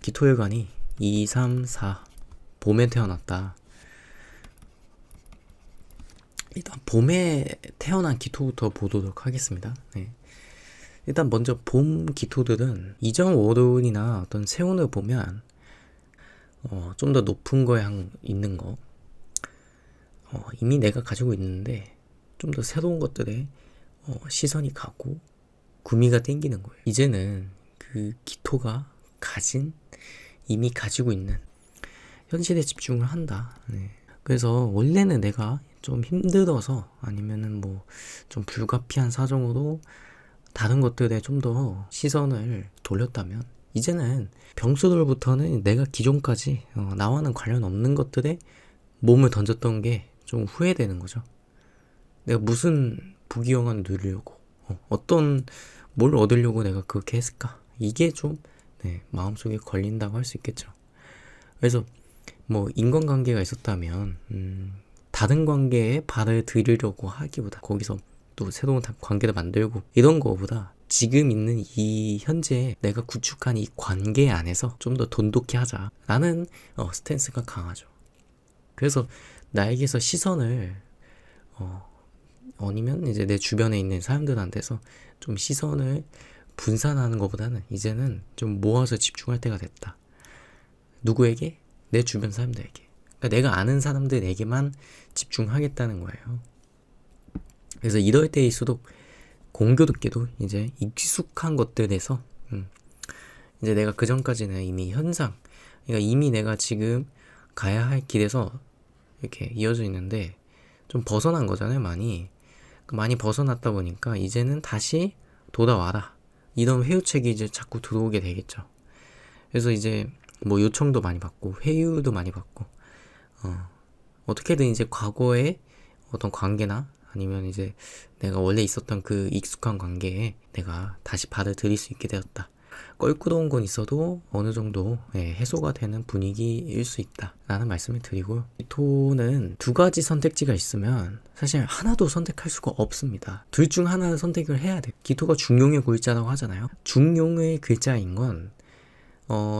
기토일관이 2, 3, 4 봄에 태어났다. 일단 봄에 태어난 기토부터 보도록 하겠습니다. 네. 일단 먼저 봄 기토들은 이정 월운이나 어떤 세운을 보면 좀 더 높은 거에 있는 거 이미 내가 가지고 있는데 좀 더 새로운 것들에 시선이 가고 구미가 땡기는 거예요. 이제는 그 기토가 이미 가지고 있는 현실에 집중을 한다. 네. 그래서 원래는 내가 좀 힘들어서 아니면은 뭐 좀 불가피한 사정으로 다른 것들에 좀 더 시선을 돌렸다면 이제는 병수들부터는 내가 기존까지 나와는 관련 없는 것들에 몸을 던졌던 게 좀 후회되는 거죠. 내가 무슨 부귀영화를 누리려고 어떤 뭘 얻으려고 내가 그렇게 했을까? 이게 좀 마음속에 걸린다고 할 수 있겠죠. 그래서 뭐 인간관계가 있었다면 다른 관계에 발을 들이려고 하기보다 거기서 또 새로운 관계를 만들고 이런 거보다 지금 있는 이 현재 내가 구축한 이 관계 안에서 좀 더 돈독히 하자라는 스탠스가 강하죠. 그래서 나에게서 시선을 아니면 이제 내 주변에 있는 사람들한테서 좀 시선을 분산하는 것보다는 이제는 좀 모아서 집중할 때가 됐다. 누구에게? 내 주변 사람들에게. 그러니까 내가 아는 사람들에게만 집중하겠다는 거예요. 그래서 이럴 때일수록 공교롭게도 이제 익숙한 것들에서 이제 내가 그 전까지는 이미 그러니까 이미 내가 지금 가야 할 길에서 이렇게 이어져 있는데 좀 벗어난 거잖아요. 많이 벗어났다 보니까 이제는 다시 돌아와라 이런 회유책이 이제 자꾸 들어오게 되겠죠. 그래서 이제 뭐 요청도 많이 받고 회유도 많이 받고 어떻게든 이제 과거의 어떤 관계나 아니면 이제 내가 원래 있었던 그 익숙한 관계에 내가 다시 발을 들일 수 있게 되었다. 껄끄러운 건 있어도 어느 정도 해소가 되는 분위기일 수 있다 라는 말씀을 드리고, 기토는 두 가지 선택지가 있으면 사실 하나도 선택할 수가 없습니다. 둘 중 하나를 선택을 해야 돼. 기토가 중용의 골자라고 하잖아요. 중용의 글자인 건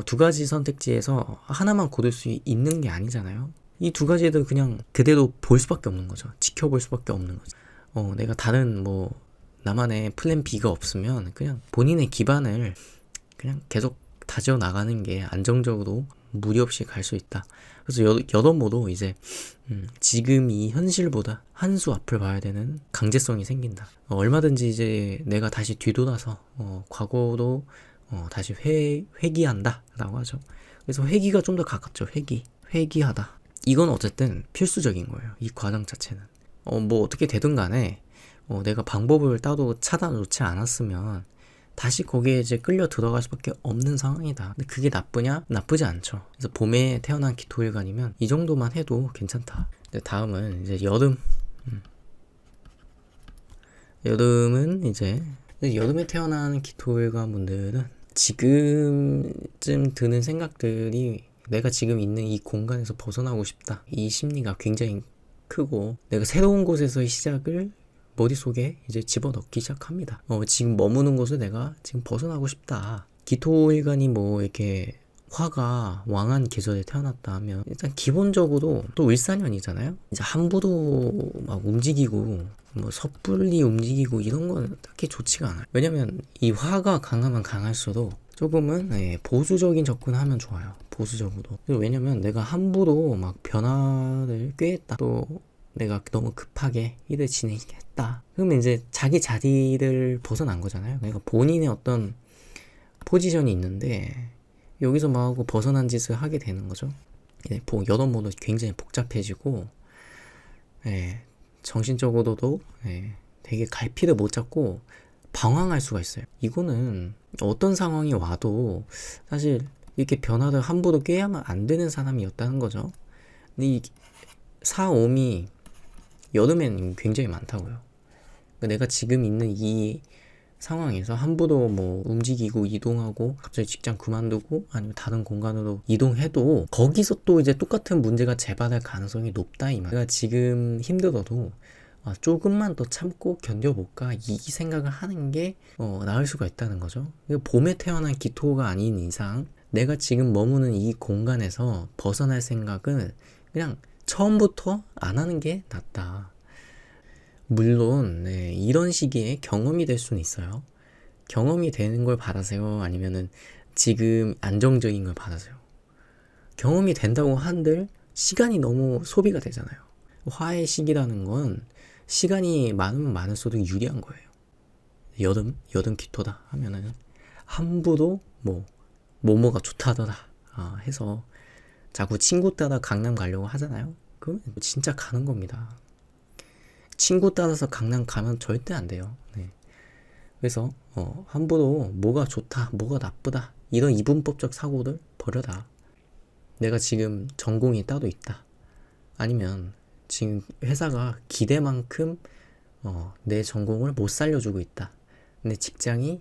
두 가지 선택지에서 하나만 고를 수 있는 게 아니잖아요. 이 두 가지를 그냥 그대로 볼 수밖에 없는 거죠. 지켜볼 수밖에 없는 거죠. 내가 다른 나만의 플랜 B가 없으면 그냥 본인의 기반을 그냥 계속 다져 나가는 게 안정적으로 무리 없이 갈 수 있다. 그래서 여러모로 이제 지금 이 현실보다 한 수 앞을 봐야 되는 강제성이 생긴다. 얼마든지 이제 내가 다시 뒤돌아서 과거로 다시 회귀한다 라고 하죠. 그래서 회귀가 좀 더 가깝죠. 회귀하다. 이건 어쨌든 필수적인 거예요. 이 과정 자체는. 뭐 어떻게 되든 간에 내가 방법을 따로 찾아놓지 않았으면 다시 거기에 이제 끌려 들어갈 수밖에 없는 상황이다. 근데 그게 나쁘냐? 나쁘지 않죠. 그래서 봄에 태어난 기토일간이면 이 정도만 해도 괜찮다. 다음은 이제 여름. 여름은 이제 여름에 태어난 기토일간 분들은 지금쯤 드는 생각들이 내가 지금 있는 이 공간에서 벗어나고 싶다. 이 심리가 굉장히 크고 내가 새로운 곳에서의 시작을 머릿속에 이제 집어넣기 시작합니다. 지금 머무는 곳을 내가 지금 벗어나고 싶다. 기토일간이 뭐 이렇게 화가 왕한 계절에 태어났다 하면 일단 기본적으로 또 을사년이잖아요. 이제 함부로 막 움직이고 뭐 섣불리 움직이고 이런 건 딱히 좋지가 않아요. 왜냐면 이 화가 강하면 강할수록 조금은 보수적인 접근하면 좋아요. 보수적으로. 왜냐면 내가 함부로 막 변화를 꾀했다. 또 내가 너무 급하게 일을 진행했다. 그러면 이제 자기 자리를 벗어난 거잖아요. 그러니까 본인의 어떤 포지션이 있는데 여기서 막 벗어난 짓을 하게 되는 거죠. 여러모로 굉장히 복잡해지고 정신적으로도 되게 갈피를 못 잡고 방황할 수가 있어요. 이거는 어떤 상황이 와도 사실 이렇게 변화를 함부로 꾀하면 안 되는 사람이었다는 거죠. 근데 이 사옴이 여름엔 굉장히 많다고요. 그러니까 내가 지금 있는 이 상황에서 함부로 뭐 움직이고 이동하고 갑자기 직장 그만두고 아니면 다른 공간으로 이동해도 거기서 또 이제 똑같은 문제가 재발할 가능성이 높다 이 말. 내가 지금 힘들어도 조금만 더 참고 견뎌볼까 이 생각을 하는 게 나을 수가 있다는 거죠. 봄에 태어난 기토가 아닌 이상 내가 지금 머무는 이 공간에서 벗어날 생각은 그냥 처음부터 안 하는 게 낫다. 물론 이런 시기에 경험이 될 수는 있어요. 경험이 되는 걸 바라세요? 아니면은 지금 안정적인 걸 바라세요? 경험이 된다고 한들 시간이 너무 소비가 되잖아요. 화의 시기라는 건 시간이 많으면 많을수록 유리한 거예요. 여름 기토다 하면은 함부로 뭐뭐가 좋다더라 해서 자꾸 친구 따라 강남 가려고 하잖아요. 그러면 진짜 가는 겁니다. 친구 따라서 강남 가면 절대 안 돼요. 네. 그래서 함부로 뭐가 좋다, 뭐가 나쁘다 이런 이분법적 사고를 버려라. 내가 지금 전공이 따로 있다. 아니면 지금 회사가 기대만큼 내 전공을 못 살려주고 있다. 내 직장이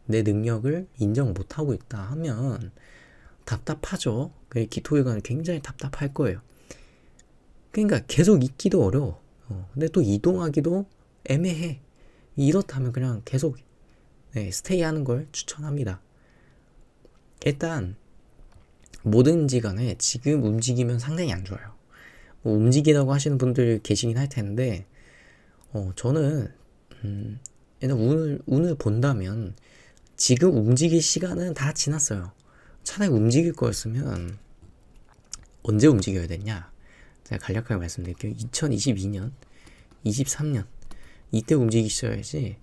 내 능력을 인정 못하고 있다 하면 답답하죠. 기토일관은 굉장히 답답할 거예요. 그러니까 계속 있기도 어려워. 근데 또 이동하기도 애매해. 이렇다면 그냥 계속 스테이 하는 걸 추천합니다. 일단 뭐든지 간에 지금 움직이면 상당히 안 좋아요. 움직이라고 하시는 분들 계시긴 할 텐데 저는 일단 운을 본다면 지금 움직일 시간은 다 지났어요. 차라리 움직일 거였으면 언제 움직여야 됐냐? 제가 간략하게 말씀드릴게요. 2022년, 23년 이때 움직이셔야지.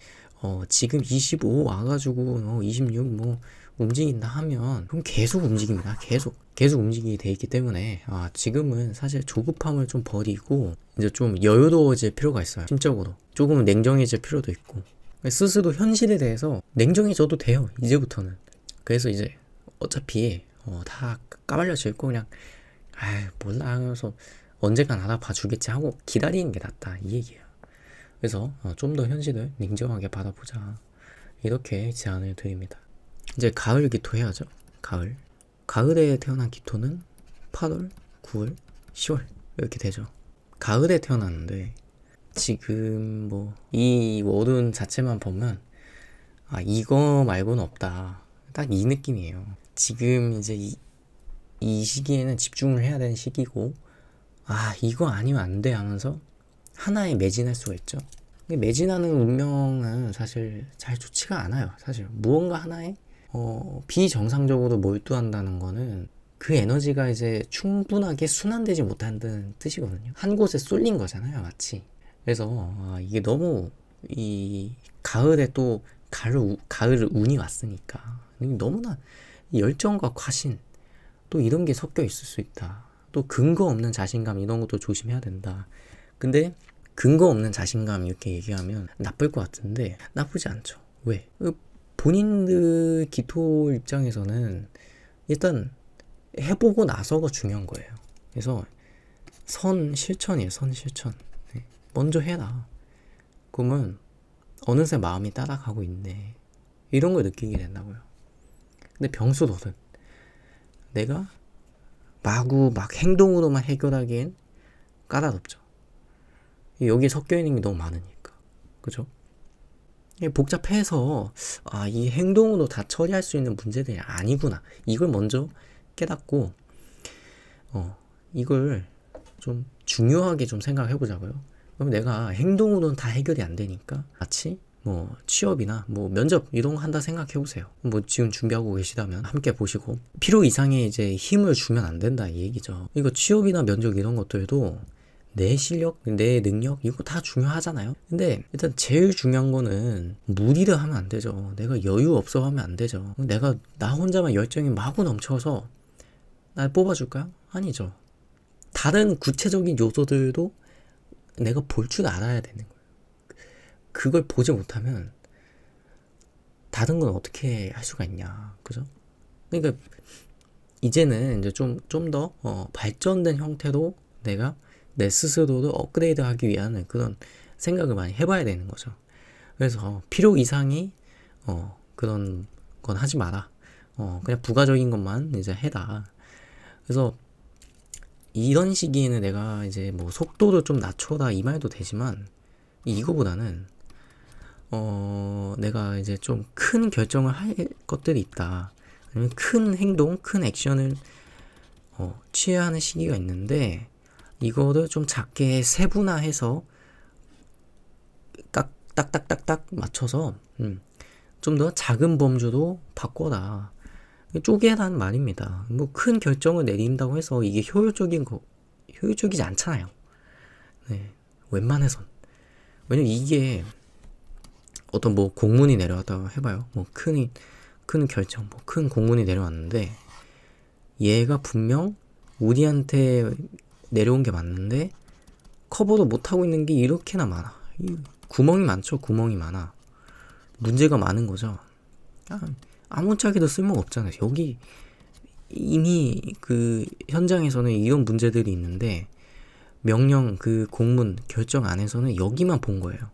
지금 25 와가지고 26 움직인다 하면 그럼 계속 움직입니다. 계속 움직이게 돼 있기 때문에 지금은 사실 조급함을 좀 버리고 이제 좀 여유로워질 필요가 있어요. 심적으로 조금은 냉정해질 필요도 있고 스스로 현실에 대해서 냉정해져도 돼요. 이제부터는. 그래서 이제 어차피 다 까발려져 있고 그냥 몰라 하면서 언젠간 알아봐 주겠지 하고 기다리는 게 낫다 이 얘기예요. 그래서 좀 더 현실을 냉정하게 바라보자 이렇게 제안을 드립니다. 이제 가을 기토 해야죠. 가을에 태어난 기토는 8월, 9월, 10월 이렇게 되죠. 가을에 태어났는데 지금 이 월운 자체만 보면 이거 말고는 없다. 딱 이 느낌이에요. 지금 이제 이 시기에는 집중을 해야 되는 시기고 이거 아니면 안 돼 하면서 하나에 매진할 수가 있죠. 매진하는 운명은 사실 잘 좋지가 않아요. 사실 무언가 하나에 비정상적으로 몰두한다는 거는 그 에너지가 이제 충분하게 순환되지 못한다는 뜻이거든요. 한 곳에 쏠린 거잖아요, 마치. 그래서 이게 너무 이 가을에 또 가을 운이 왔으니까 너무나 열정과 과신 또 이런 게 섞여 있을 수 있다. 또 근거 없는 자신감 이런 것도 조심해야 된다. 근데 근거 없는 자신감 이렇게 얘기하면 나쁠 것 같은데 나쁘지 않죠. 왜? 본인들 기토 입장에서는 일단 해보고 나서가 중요한 거예요. 그래서 실천이에요. 실천. 먼저 해라. 그러면 어느새 마음이 따라가고 있네. 이런 걸 느끼게 된다고요. 근데 병수로는 내가 마구 막 행동으로만 해결하기엔 까다롭죠. 여기에 섞여 있는 게 너무 많으니까. 그죠? 복잡해서 이 행동으로 다 처리할 수 있는 문제들이 아니구나. 이걸 먼저 깨닫고 이걸 좀 중요하게 좀 생각해 보자고요. 그럼 내가 행동으로는 다 해결이 안 되니까 마치 취업이나 면접 이런 거 한다 생각해 보세요. 지금 준비하고 계시다면 함께 보시고 필요 이상의 이제 힘을 주면 안 된다 이 얘기죠. 이거 취업이나 면접 이런 것들도 내 실력, 내 능력 이거 다 중요하잖아요. 근데 일단 제일 중요한 거는 무리를 하면 안 되죠. 내가 여유 없어 하면 안 되죠. 내가 나 혼자만 열정이 마구 넘쳐서 날 뽑아줄까요? 아니죠. 다른 구체적인 요소들도 내가 볼 줄 알아야 되는 거예요. 그걸 보지 못하면 다른 건 어떻게 할 수가 있냐, 그죠? 그러니까 이제는 이제 좀 더 발전된 형태로 내가 내 스스로를 업그레이드하기 위한 그런 생각을 많이 해봐야 되는 거죠. 그래서 필요 이상이 그런 건 하지 마라. 그냥 부가적인 것만 이제 해라. 그래서 이런 시기에는 내가 이제 속도를 좀 낮춰라 이 말도 되지만 이거보다는 내가 이제 좀 큰 결정을 할 것들이 있다. 아니면 큰 행동, 큰 액션을 취해야 하는 시기가 있는데 이거를 좀 작게 세분화해서 딱딱딱딱 맞춰서 좀 더 작은 범주로 바꿔라. 쪼개라는 말입니다. 뭐 큰 결정을 내린다고 해서 이게 효율적이지 않잖아요. 네, 웬만해선. 왜냐면 이게 어떤 뭐 공문이 내려왔다고 해봐요. 뭐 큰 결정, 뭐 큰 공문이 내려왔는데 얘가 분명 우리한테 내려온 게 맞는데 커버도 못하고 있는 게 이렇게나 많아. 구멍이 많죠. 구멍이 많아. 문제가 많은 거죠. 아무짝에도 쓸모가 없잖아요. 여기 이미 그 현장에서는 이런 문제들이 있는데 명령 그 공문 결정 안에서는 여기만 본 거예요.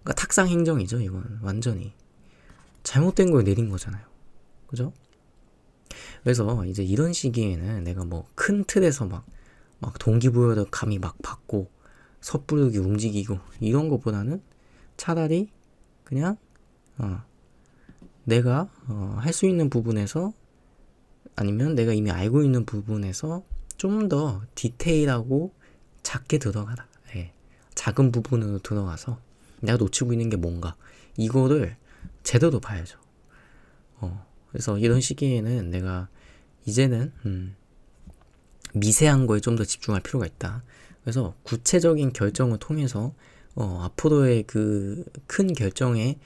그러니까 탁상 행정이죠. 이건 완전히 잘못된 걸 내린 거잖아요. 그죠? 그래서 이제 이런 시기에는 내가 뭐 큰 틀에서 막 동기부여를 감히 막 받고 섣부르게 움직이고 이런 것보다는 차라리 그냥 내가 할 수 있는 부분에서 아니면 내가 이미 알고 있는 부분에서 좀 더 디테일하고 작게 들어가라. 예. 작은 부분으로 들어가서 내가 놓치고 있는 게 뭔가 이거를 제대로 봐야죠. 그래서 이런 시기에는 내가 이제는 미세한 거에 좀 더 집중할 필요가 있다. 그래서 구체적인 결정을 통해서 앞으로의 그 큰 결정에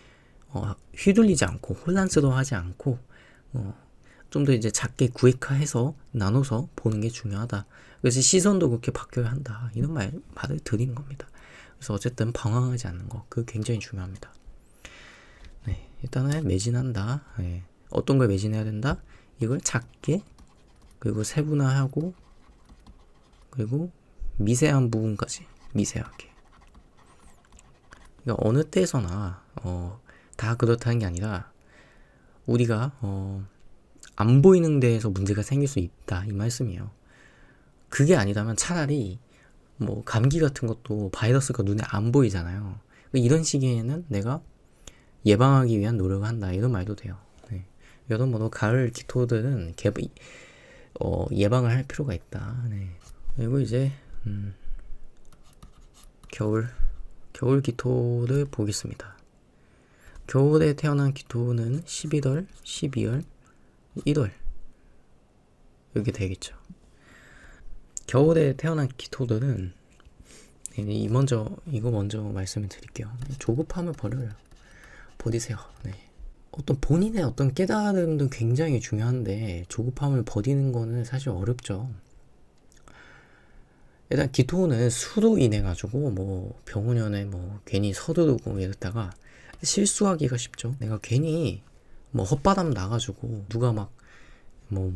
휘둘리지 않고 혼란스러워하지 않고 좀 더 이제 작게 구획화해서 나눠서 보는 게 중요하다. 그래서 시선도 그렇게 바뀌어야 한다. 이런 말을 드리는 겁니다. 그래서 어쨌든 방황하지 않는 거, 그거 굉장히 중요합니다. 네, 일단은 매진한다. 네, 어떤 걸 매진해야 된다? 이걸 작게 그리고 세분화하고 그리고 미세한 부분까지 미세하게. 그러니까 어느 때에서나 다 그렇다는 게 아니라 우리가 안 보이는 데에서 문제가 생길 수 있다 이 말씀이에요. 그게 아니라면 차라리 뭐 감기 같은 것도 바이러스가 눈에 안 보이잖아요. 이런 시기에는 내가 예방하기 위한 노력을 한다 이런 말도 돼요. 네. 여러모로 가을 기토들은 예방을 할 필요가 있다. 네. 그리고 이제 겨울 기토를 보겠습니다. 겨울에 태어난 기토는 11월, 12월, 1월 이렇게 되겠죠. 겨울에 태어난 기토들은 이거 먼저 말씀을 드릴게요. 조급함을 버리세요. 네. 어떤 본인의 어떤 깨달음도 굉장히 중요한데 조급함을 버리는 거는 사실 어렵죠. 일단 기토는 수로 인해 가지고 뭐 병원연에 뭐 괜히 서두르고 이랬다가 실수하기가 쉽죠. 내가 괜히 뭐 헛바람 나가지고 누가 막 뭐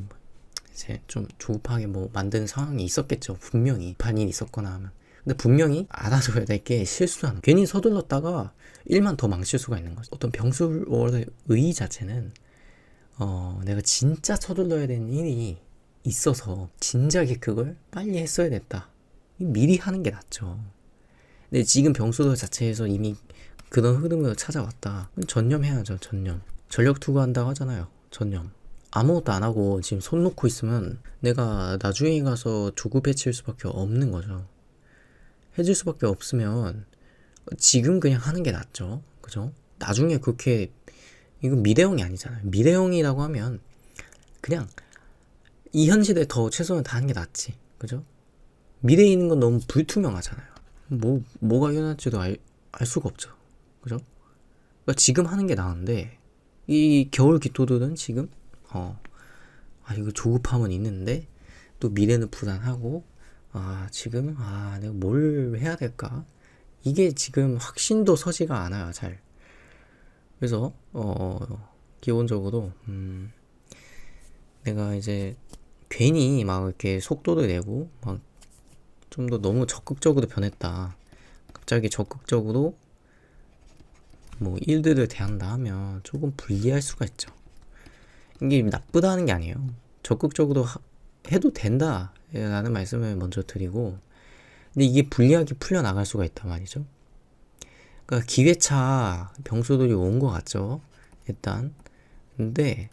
이제 좀 조급하게 뭐 만드는 상황이 있었겠죠. 분명히 반일이 있었거나 하면. 근데 분명히 알아줘야 될 게 실수하는. 괜히 서둘렀다가 일만 더 망칠 수가 있는 거죠. 어떤 병술월의 의 자체는 내가 진짜 서둘러야 되는 일이 있어서 진작에 그걸 빨리 했어야 됐다. 미리 하는 게 낫죠. 근데 지금 병술월 자체에서 이미 그런 흐름으로 찾아왔다. 전념해야죠. 전념. 전력 투구한다고 하잖아요. 전념. 아무것도 안 하고 지금 손 놓고 있으면 내가 나중에 가서 조급해질 수밖에 없는 거죠. 해줄 수밖에 없으면 지금 그냥 하는 게 낫죠. 그죠? 나중에 그렇게 이건 미래형이 아니잖아요. 미래형이라고 하면 그냥 이 현실에 더 최선을 다하는 게 낫지. 그죠? 미래에 있는 건 너무 불투명하잖아요. 뭐가 일어날지도 알 수가 없죠. 그죠? 그러니까 지금 하는 게 나은데 이 겨울 기토들은 지금 이거 조급함은 있는데 또 미래는 불안하고 지금 내가 뭘 해야 될까? 이게 지금 확신도 서지가 않아요, 잘. 그래서 기본적으로 내가 이제 괜히 막 이렇게 속도를 내고 막 좀 더 너무 적극적으로 변했다. 갑자기 적극적으로 뭐 일들을 대한다 하면 조금 불리할 수가 있죠. 이게 나쁘다는 게 아니에요. 적극적으로 해도 된다 라는 말씀을 먼저 드리고, 근데 이게 불리하게 풀려나갈 수가 있단 말이죠. 그러니까 기회차 병수들이 온 것 같죠, 일단. 근데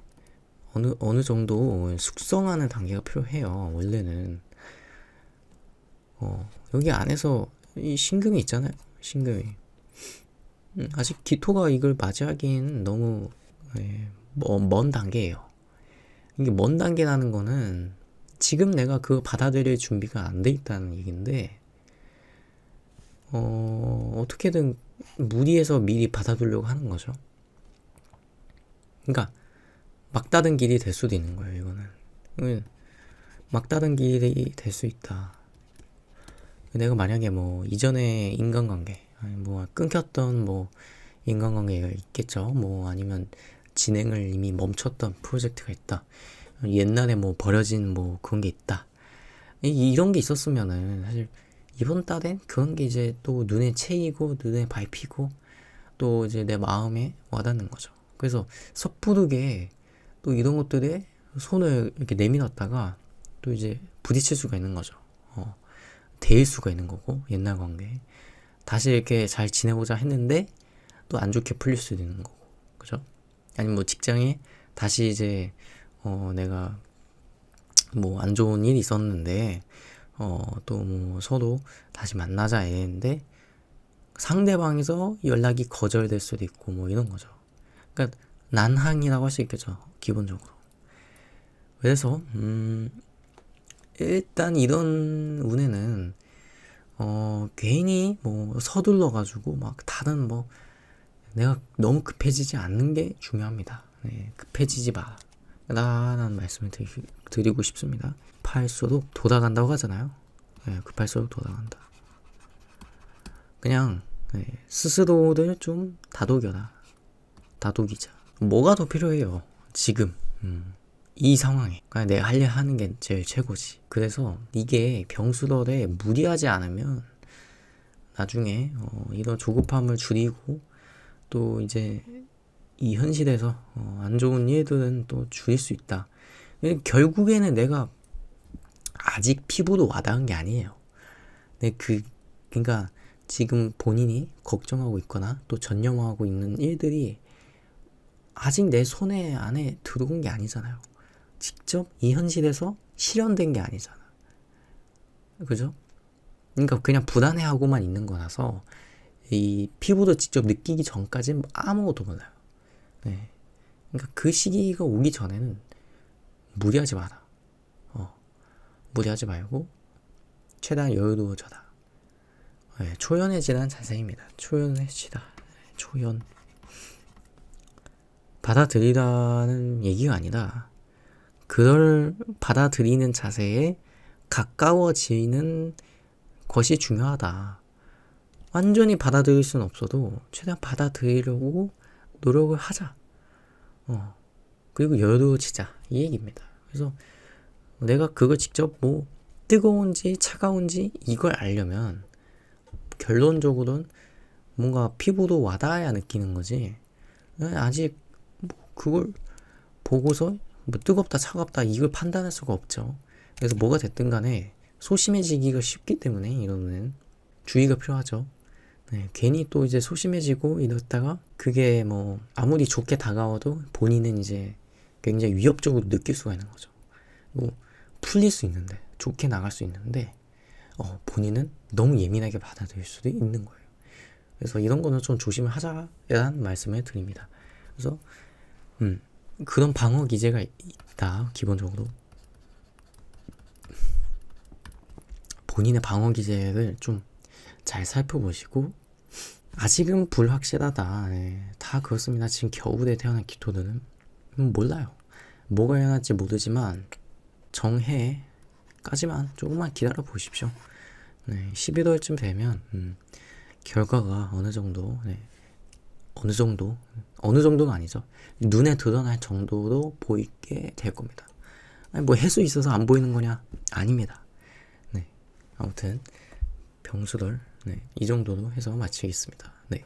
어느 정도 숙성하는 단계가 필요해요. 원래는 여기 안에서 이 신금이 있잖아요. 신금이 아직 기토가 이걸 맞이하기엔 너무 먼 단계예요. 이게 먼 단계라는 거는 지금 내가 그거 받아들일 준비가 안 돼 있다는 얘기인데 어떻게든 무리해서 미리 받아두려고 하는 거죠. 그러니까 막다른 길이 될 수도 있는 거예요. 이거는 막다른 길이 될 수 있다. 내가 만약에 뭐 이전에 인간관계 아니 뭐 끊겼던 뭐 인간관계가 있겠죠. 뭐 아니면 진행을 이미 멈췄던 프로젝트가 있다. 옛날에 뭐 버려진 뭐 그런 게 있다. 이런 게 있었으면은 사실 이번 달엔 그런 게 이제 또 눈에 채이고 눈에 밟히고 또 이제 내 마음에 와닿는 거죠. 그래서 섣부르게 또 이런 것들에 손을 이렇게 내밀었다가 또 이제 부딪힐 수가 있는 거죠. 데일 수가 있는 거고 옛날 관계 다시 이렇게 잘 지내고자 했는데 또 안 좋게 풀릴 수도 있는 거고 그죠? 아니면 뭐 직장에 다시 이제 내가 뭐 안 좋은 일이 있었는데 또 뭐 서로 다시 만나자 했는데 상대방에서 연락이 거절될 수도 있고 뭐 이런 거죠. 그러니까 난항이라고 할 수 있겠죠. 기본적으로. 그래서 일단 이런 운에는 괜히 뭐 서둘러 가지고 막 다른 뭐 내가 너무 급해지지 않는 게 중요합니다. 네, 급해지지 마 라는 말씀을 드리고 싶습니다. 급할수록 돌아간다고 하잖아요. 네, 급할수록 돌아간다. 그냥 스스로를 좀 다독이자. 뭐가 더 필요해요 지금 이 상황에. 그냥 내가 하려 하는 게 제일 최고지. 그래서 이게 병수덜에 무리하지 않으면 나중에 이런 조급함을 줄이고 또 이제 이 현실에서 안 좋은 일들은 또 줄일 수 있다. 결국에는 내가 아직 피부로 와닿은 게 아니에요. 그러니까 지금 본인이 걱정하고 있거나 또 전념하고 있는 일들이 아직 내 손에 안에 들어온 게 아니잖아요. 직접 이 현실에서 실현된 게 아니잖아. 그죠? 그러니까 그냥 불안해하고만 있는 거라서 이 피부도 직접 느끼기 전까지는 아무것도 몰라요. 네. 그러니까 그 시기가 오기 전에는 무리하지 마라. 무리하지 말고 최대한 여유로워져라. 네, 초연해지라는 자세입니다. 초연해지다. 초연. 받아들이라는 얘기가 아니라 그걸 받아들이는 자세에 가까워지는 것이 중요하다. 완전히 받아들일 수는 없어도 최대한 받아들이려고 노력을 하자. 그리고 여유로워지자. 이 얘기입니다. 그래서 내가 그걸 직접 뭐 뜨거운지 차가운지 이걸 알려면 결론적으로는 뭔가 피부로 와닿아야 느끼는 거지. 아직 뭐 그걸 보고서 뭐 뜨겁다 차갑다 이걸 판단할 수가 없죠. 그래서 뭐가 됐든 간에 소심해지기가 쉽기 때문에 이러면 주의가 필요하죠. 네, 괜히 또 이제 소심해지고 이랬다가 그게 뭐 아무리 좋게 다가와도 본인은 이제 굉장히 위협적으로 느낄 수가 있는 거죠. 뭐 풀릴 수 있는데 좋게 나갈 수 있는데 본인은 너무 예민하게 받아들일 수도 있는 거예요. 그래서 이런 거는 좀 조심을 하자라는 말씀을 드립니다. 그래서 그런 방어 기제가 있다. 기본적으로 본인의 방어 기제를 좀 잘 살펴보시고 아직은 불확실하다. 네, 다 그렇습니다. 지금 겨울에 태어난 기토들은 몰라요. 뭐가 일어날지 모르지만 정해까지만 조금만 기다려 보십시오. 네, 11월쯤 되면 결과가 어느 정도가 아니죠. 눈에 드러날 정도로 보이게 될 겁니다. 아니, 뭐 해수 있어서 안 보이는 거냐? 아닙니다. 네, 아무튼 병수덜 이 정도로 해서 마치겠습니다. 네.